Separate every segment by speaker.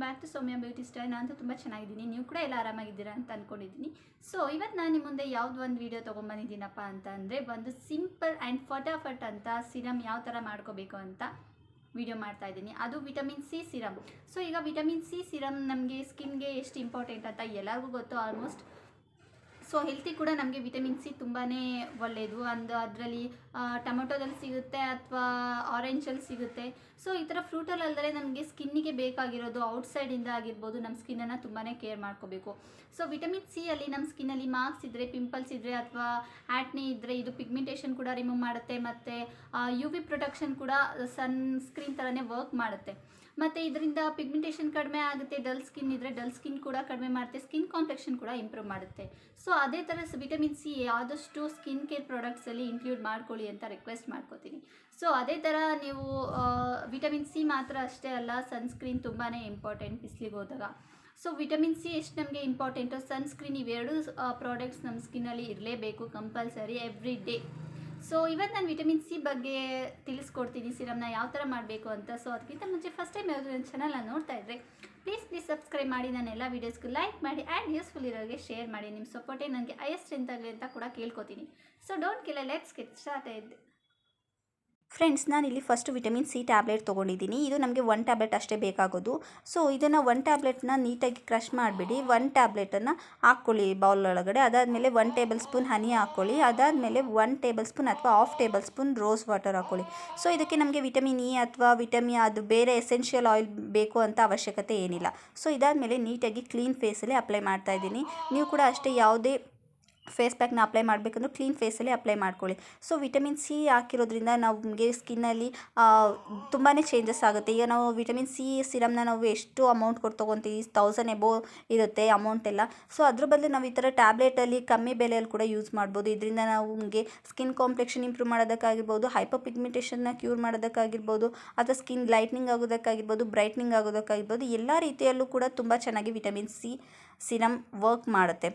Speaker 1: Back to Soumya beauty style. ನಾನು ತುಂಬ ಚೆನ್ನಾಗಿದ್ದೀನಿ, ನೀವು ಕೂಡ ಎಲ್ಲ ಆರಾಮಾಗಿದ್ದೀರಾ ಅಂತ ಅಂದ್ಕೊಂಡಿದ್ದೀನಿ. ಸೊ ಇವತ್ತು ನಾನು ನಿಮ್ಮ ಮುಂದೆ ಯಾವ್ದು ಒಂದು ವೀಡಿಯೋ ತೊಗೊಂಬಂದಿದ್ದೀನಪ್ಪ ಅಂತ ಅಂದರೆ, ಒಂದು ಸಿಂಪಲ್ ಆ್ಯಂಡ್ ಫಟಾಫಟ್ ಅಂತ ಸಿರಮ್ ಯಾವ ಥರ ಮಾಡ್ಕೋಬೇಕು ಅಂತ ವಿಡಿಯೋ ಮಾಡ್ತಾ ಇದ್ದೀನಿ. ಅದು ವಿಟಮಿನ್ ಸಿ ಸಿರಮ್. ಸೊ ಈಗ ವಿಟಮಿನ್ ಸಿ ಸಿರಮ್ ನಮಗೆ ಸ್ಕಿನ್ಗೆ ಎಷ್ಟು ಇಂಪಾರ್ಟೆಂಟ್ ಅಂತ ಎಲ್ಲರಿಗೂ ಗೊತ್ತು ಆಲ್ಮೋಸ್ಟ್. ಸೊ ಹೆಲ್ತಿ ಕೂಡ ನಮಗೆ ವಿಟಮಿನ್ ಸಿ ತುಂಬಾ ಒಳ್ಳೆಯದು. ಅದರಲ್ಲಿ ಟೊಮೊಟೊದಲ್ಲಿ ಸಿಗುತ್ತೆ ಅಥವಾ ಆರೆಂಜಲ್ಲಿ ಸಿಗುತ್ತೆ. ಸೊ ಈ ಥರ ಫ್ರೂಟಲ್ಲದೆ ನಮಗೆ ಸ್ಕಿನ್ನಿಗೆ ಬೇಕಾಗಿರೋದು ಔಟ್ಸೈಡಿಂದ ಆಗಿರ್ಬೋದು, ನಮ್ಮ ಸ್ಕಿನ್ನನ್ನು ತುಂಬಾ ಕೇರ್ ಮಾಡ್ಕೋಬೇಕು. ಸೊ ವಿಟಮಿನ್ ಸಿ ಅಲ್ಲಿ ನಮ್ಮ ಸ್ಕಿನ್ನಲ್ಲಿ ಮಾರ್ಕ್ಸ್ ಇದ್ದರೆ, ಪಿಂಪಲ್ಸ್ ಇದ್ದರೆ ಅಥವಾ ಆ್ಯಕ್ನೆ ಇದ್ದರೆ ಇದು ಪಿಗ್ಮೆಂಟೇಷನ್ ಕೂಡ ರಿಮೂವ್ ಮಾಡುತ್ತೆ. ಮತ್ತು ಯು ವಿ ಪ್ರೊಟೆಕ್ಷನ್ ಕೂಡ ಸನ್ ಸ್ಕ್ರೀನ್ ಥರನೇ ವರ್ಕ್ ಮಾಡುತ್ತೆ. ಮತ್ತು ಇದರಿಂದ ಪಿಗ್ಮೆಂಟೇಷನ್ ಕಡಿಮೆ ಆಗುತ್ತೆ. ಡಲ್ ಸ್ಕಿನ್ ಇದ್ದರೆ ಡಲ್ ಸ್ಕಿನ್ ಕೂಡ ಕಡಿಮೆ ಮಾಡುತ್ತೆ. ಸ್ಕಿನ್ ಕಾಂಪ್ಲೆಕ್ಷನ್ ಕೂಡ ಇಂಪ್ರೂವ್ ಮಾಡುತ್ತೆ. ಸೊ ಅದೇ ಥರ ವಿಟಮಿನ್ ಸಿ ಆದಷ್ಟು ಸ್ಕಿನ್ ಕೇರ್ ಪ್ರಾಡಕ್ಟ್ಸಲ್ಲಿ ಇನ್ಕ್ಲೂಡ್ ಮಾಡ್ಕೊಳ್ಳಿ ಅಂತ ರಿಕ್ವೆಸ್ಟ್ ಮಾಡ್ಕೋತೀನಿ. ಸೊ ಅದೇ ಥರ ನೀವು ವಿಟಮಿನ್ ಸಿ ಮಾತ್ರ ಅಷ್ಟೇ ಅಲ್ಲ, ಸನ್ಸ್ಕ್ರೀನ್ ತುಂಬಾ ಇಂಪಾರ್ಟೆಂಟ್ ಬಿಸಿಲಿಗೆ ಹೋದಾಗ. ಸೊ ವಿಟಮಿನ್ ಸಿ ಎಷ್ಟು ನಮಗೆ ಇಂಪಾರ್ಟೆಂಟು, ಸನ್ಸ್ಕ್ರೀನ್ ಇವೆರಡು ಪ್ರಾಡಕ್ಟ್ಸ್ ನಮ್ಮ ಸ್ಕಿನ್ನಲ್ಲಿ ಇರಲೇಬೇಕು ಕಂಪಲ್ಸರಿ ಎವ್ರಿ ಡೇ. ಸೊ ಇವತ್ತು ನಾನು ವಿಟಮಿನ್ ಸಿ ಬಗ್ಗೆ ತಿಳಿಸ್ಕೊಡ್ತೀನಿ, ಸಿರಮ್ನ ಯಾವ ಥರ ಮಾಡಬೇಕು ಅಂತ. ಸೊ ಅದಕ್ಕಿಂತ ಮುಂಚೆ ಫಸ್ಟ್ ಟೈಮ್ ಯಾವುದು ನನ್ನ ಚಾನಲ್ನ ನೋಡ್ತಾ ಇದ್ದರೆ ಪ್ಲೀಸ್ ಸಬ್ಸ್ಕ್ರೈಬ್ ಮಾಡಿ, ನನ್ನ ಎಲ್ಲ ವೀಡಿಯೋಸ್ಗೂ ಲೈಕ್ ಮಾಡಿ ಆ್ಯಂಡ್ ಯೂಸ್ಫುಲ್ ಇರೋರಿಗೆ ಶೇರ್ ಮಾಡಿ. ನಿಮ್ಮ ಸಪೋರ್ಟೇ ನನಗೆ ಹೈಯೆಸ್ಟ್ ಸ್ಟ್ರೆಂತ್ ಆಗಲಿ ಅಂತ ಕೂಡ ಕೇಳ್ಕೊತೀನಿ. So don't kill, let's get started.
Speaker 2: Friends, ನಾನಿಲ್ಲಿ ಫಸ್ಟ್ ವಿಟಮಿನ್ ಸಿ ಟ್ಯಾಬ್ಲೆಟ್ ತೊಗೊಂಡಿದ್ದೀನಿ. ಇದು ನಮಗೆ 1 ಟ್ಯಾಬ್ಲೆಟ್ ಅಷ್ಟೇ ಬೇಕಾಗೋದು. ಸೊ ಇದನ್ನು 1 ಟ್ಯಾಬ್ಲೆಟ್ನ ನೀಟಾಗಿ ಕ್ರಷ್ ಮಾಡಿಬಿಡಿ. 1 ಟ್ಯಾಬ್ಲೆಟನ್ನು ಹಾಕ್ಕೊಳ್ಳಿ ಬೌಲ್ ಒಳಗಡೆ. ಅದಾದಮೇಲೆ 1 ಟೇಬಲ್ ಸ್ಪೂನ್ ಹನಿ ಹಾಕ್ಕೊಳ್ಳಿ. ಅದಾದಮೇಲೆ 1 ಟೇಬಲ್ ಸ್ಪೂನ್ ಅಥವಾ half table spoon rose water ಹಾಕ್ಕೊಳ್ಳಿ. ಸೊ ಇದಕ್ಕೆ ನಮಗೆ ವಿಟಮಿನ್ ಇ ಅಥವಾ ವಿಟಮಿನ್ ಅದು ಬೇರೆ ಎಸೆನ್ಷಿಯಲ್ ಆಯಿಲ್ ಬೇಕು ಅಂತ ಅವಶ್ಯಕತೆ ಏನಿಲ್ಲ. ಸೊ ಇದಾದಮೇಲೆ ನೀಟಾಗಿ ಕ್ಲೀನ್ ಫೇಸಲ್ಲಿ ಅಪ್ಲೈ ಮಾಡ್ತಾಯಿದ್ದೀನಿ. ನೀವು ಕೂಡ ಅಷ್ಟೇ ಯಾವುದೇ ಫೇಸ್ ಪ್ಯಾಕ್ನ ಅಪ್ಲೈ ಮಾಡಬೇಕಂದ್ರೂ ಕ್ಲೀನ್ ಫೇಸಲ್ಲಿ ಅಪ್ಲೈ ಮಾಡ್ಕೊಳ್ಳಿ. ಸೊ ವಿಟಮಿನ್ ಸಿ ಹಾಕಿರೋದ್ರಿಂದ ನಮಗೆ ಸ್ಕಿನ್ನಲ್ಲಿ ತುಂಬಾ ಚೇಂಜಸ್ ಆಗುತ್ತೆ. ಈಗ ನಾವು ವಿಟಮಿನ್ ಸಿ ಸಿರಮ್ನ ನಾವು ಎಷ್ಟು ಅಮೌಂಟ್ ಕೊಟ್ಟು ತೊಗೊತೀವಿ, 1000 ಎಬೋವ್ ಇರುತ್ತೆ ಅಮೌಂಟ್ ಎಲ್ಲ. ಸೊ ಅದ್ರ ಬದಲು ನಾವು ಈ ಥರ ಟ್ಯಾಬ್ಲೆಟಲ್ಲಿ ಕಮ್ಮಿ ಬೆಲೆಯಲ್ಲಿ ಕೂಡ ಯೂಸ್ ಮಾಡ್ಬೋದು. ಇದರಿಂದ ನಮಗೆ ಸ್ಕಿನ್ ಕಾಂಪ್ಲೆಕ್ಷನ್ ಇಂಪ್ರೂವ್ ಮಾಡೋದಕ್ಕಾಗಿರ್ಬೋದು, ಹೈಪರ್ ಪಿಗ್ಮೆಂಟೇಷನ್ನ ಕ್ಯೂರ್ ಮಾಡೋದಕ್ಕಾಗಿರ್ಬೋದು, ಅಥವಾ ಸ್ಕಿನ್ ಲೈಟ್ನಿಂಗ್ ಆಗೋದಕ್ಕಾಗಿರ್ಬೋದು, ಬ್ರೈಟ್ನಿಂಗ್ ಆಗೋದಕ್ಕಾಗಿರ್ಬೋದು, ಎಲ್ಲ ರೀತಿಯಲ್ಲೂ ಕೂಡ ತುಂಬ ಚೆನ್ನಾಗಿ ವಿಟಮಿನ್ ಸಿ ಸಿರಮ್ ವರ್ಕ್ ಮಾಡುತ್ತೆ.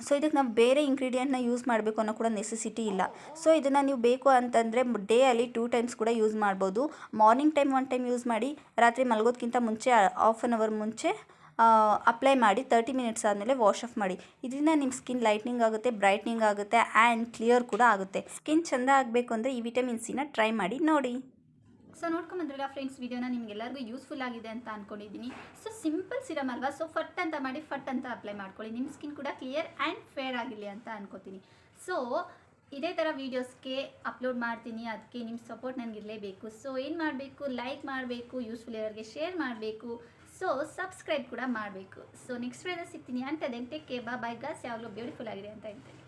Speaker 2: ಸೊ ಇದಕ್ಕೆ ನಾವು ಬೇರೆ ಇಂಗ್ರೀಡಿಯೆಂಟ್ನ ಯೂಸ್ ಮಾಡಬೇಕು ಅನ್ನೋ ಕೂಡ ನೆಸೆಸಿಟಿ ಇಲ್ಲ. ಸೊ ಇದನ್ನು ನೀವು ಬೇಕು ಅಂತಂದರೆ ಡೇ ಅಲ್ಲಿ 2 ಟೈಮ್ಸ್ ಕೂಡ ಯೂಸ್ ಮಾಡ್ಬೋದು. ಮಾರ್ನಿಂಗ್ ಟೈಮ್ 1 ಟೈಮ್ ಯೂಸ್ ಮಾಡಿ, ರಾತ್ರಿ ಮಲಗೋದಕ್ಕಿಂತ ಮುಂಚೆ ಹಾಫ್ ಆನ್ ಅವರ್ ಮುಂಚೆ ಅಪ್ಲೈ ಮಾಡಿ 30 ಮಿನಿಟ್ಸ್ ಆದಮೇಲೆ ವಾಶ್ ಆಫ್ ಮಾಡಿ. ಇದರಿಂದ ನಿಮ್ಮ ಸ್ಕಿನ್ ಲೈಟ್ನಿಂಗ್ ಆಗುತ್ತೆ, ಬ್ರೈಟ್ನಿಂಗ್ ಆಗುತ್ತೆ ಆ್ಯಂಡ್ ಕ್ಲಿಯರ್ ಕೂಡ ಆಗುತ್ತೆ. ಸ್ಕಿನ್ ಚೆಂದ ಆಗಬೇಕು ಅಂದರೆ ಈ ವಿಟಮಿನ್ ಸಿನ ಟ್ರೈ ಮಾಡಿ ನೋಡಿ.
Speaker 1: ಸೊ ನೋಡ್ಕೊಂಬಂದ್ರಲ್ಲ ಫ್ರೆಂಡ್ಸ್, ವಿಡಿಯೋನ ನಿಮಗೆಲ್ಲರಿಗೂ ಯೂಸ್ಫುಲ್ ಆಗಿದೆ ಅಂತ ಅಂದ್ಕೊಂಡಿದ್ದೀನಿ. ಸೊ ಸಿಂಪಲ್ ಸಿರಮ್ ಅಲ್ವಾ, ಸೊ ಫಟ್ ಅಂತ ಮಾಡಿ ಫಟ್ ಅಂತ ಅಪ್ಲೈ ಮಾಡ್ಕೊಳ್ಳಿ. ನಿಮ್ಮ ಸ್ಕಿನ್ ಕೂಡ ಕ್ಲಿಯರ್ ಆ್ಯಂಡ್ ಫೇರ್ ಆಗಿರಲಿ ಅಂತ ಅಂದ್ಕೋತೀನಿ. ಸೊ ಇದೇ ಥರ ವೀಡಿಯೋಸ್ಗೆ ಅಪ್ಲೋಡ್ ಮಾಡ್ತೀನಿ, ಅದಕ್ಕೆ ನಿಮ್ಮ ಸಪೋರ್ಟ್ ನನಗಿರಲೇಬೇಕು. ಸೊ ಏನು ಮಾಡಬೇಕು, ಲೈಕ್ ಮಾಡಬೇಕು, ಯೂಸ್ಫುಲ್ ಇರೋರಿಗೆ ಶೇರ್ ಮಾಡಬೇಕು, ಸೊ ಸಬ್ಸ್ಕ್ರೈಬ್ ಕೂಡ ಮಾಡಬೇಕು. ಸೊ ನೆಕ್ಸ್ಟ್ ವಿಡಿಯೋದಲ್ಲಿ ಸಿಗ್ತೀನಿ. ಅಂತ ಟೇಕ್ ಕೇರ್, ಬೈ ಗಾಯ್ಸ್. ಯಾವಾಗಲೂ ಬ್ಯೂಟಿಫುಲ್ ಆಗಿದೆ ಅಂತ ಹೇಳ್ತೀನಿ.